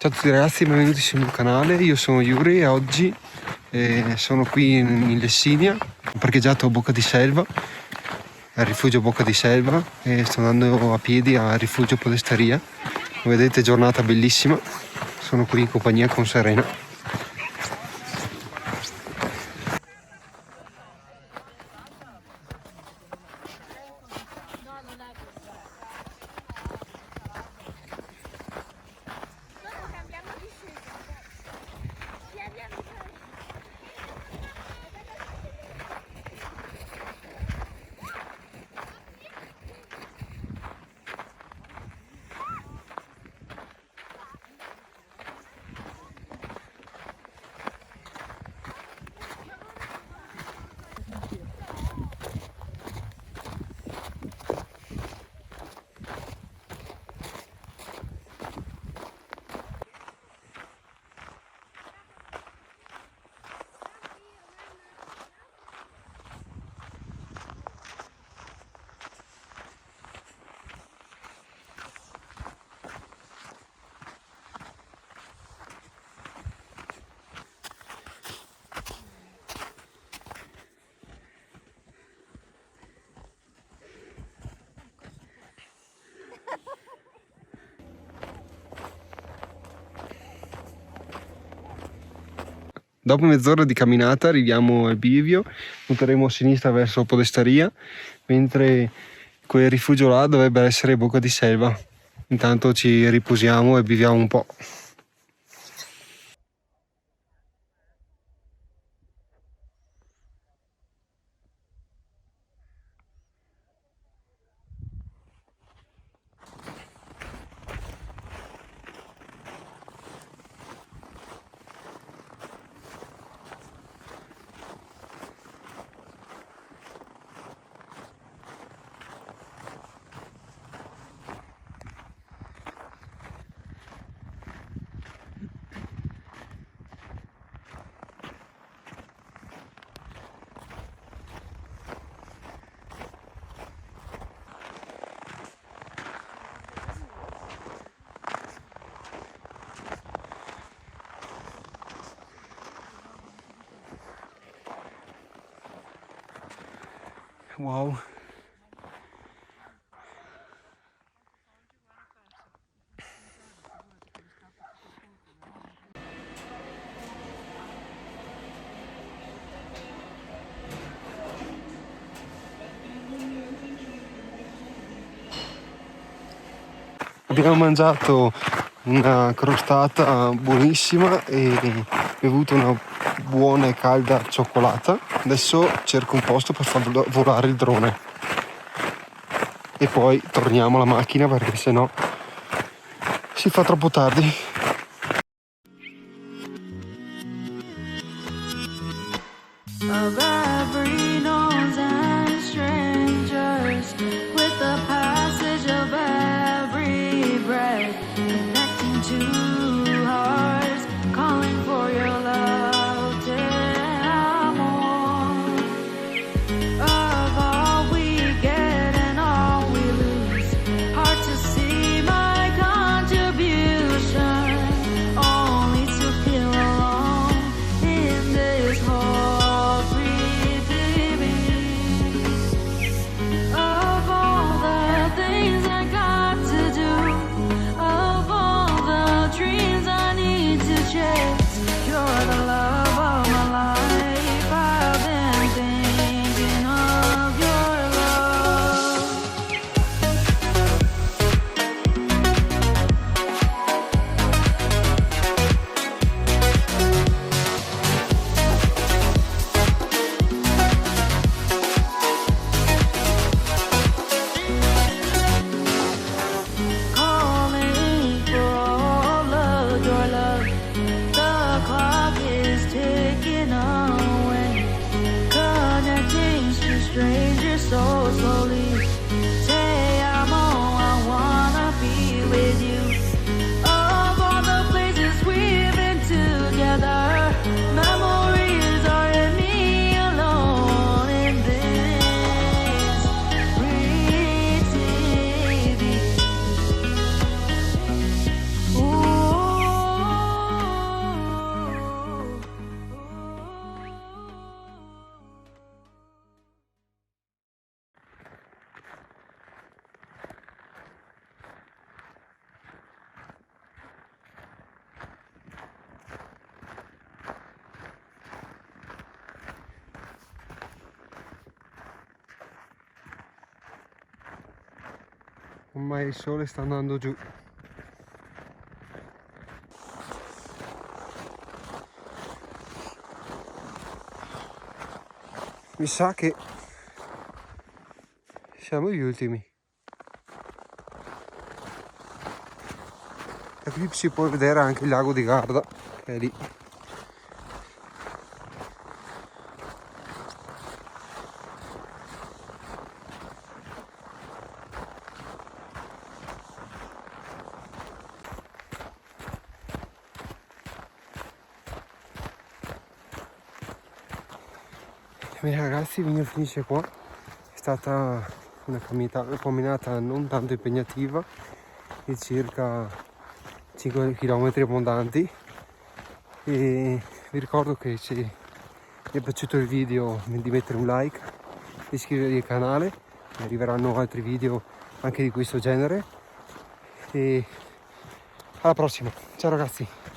Ciao a tutti ragazzi, benvenuti sul mio canale, io sono Yuri e oggi sono qui in Lessinia, ho parcheggiato a Bocca di Selva, al rifugio Bocca di Selva e sto andando a piedi al rifugio Podestaria. Come vedete giornata bellissima, sono qui in compagnia con Serena. Dopo mezz'ora di camminata arriviamo al bivio, punteremo a sinistra verso Podestaria, mentre quel rifugio là dovrebbe essere Bocca di Selva. Intanto ci riposiamo e viviamo un po'. Wow. Abbiamo mangiato una crostata buonissima e bevuto una buona e calda cioccolata. Adesso cerco un posto per far volare il drone e poi torniamo alla macchina perché sennò si fa troppo tardi. Of every known and strangers, with the passage of every breath, connecting two hearts, calling for your love, amor. Of all we get and all we lose, hard to see my contribution. ormai il sole sta andando giù. Mi sa che siamo gli ultimi. E qui si può vedere anche il lago di Garda, che è lì. Bene ragazzi, il video finisce qua. È stata una camminata non tanto impegnativa, di circa 5 km abbondanti. E vi ricordo che se vi è piaciuto il video di mettere un like, di iscrivervi al canale, arriveranno altri video anche di questo genere. E alla prossima, ciao ragazzi!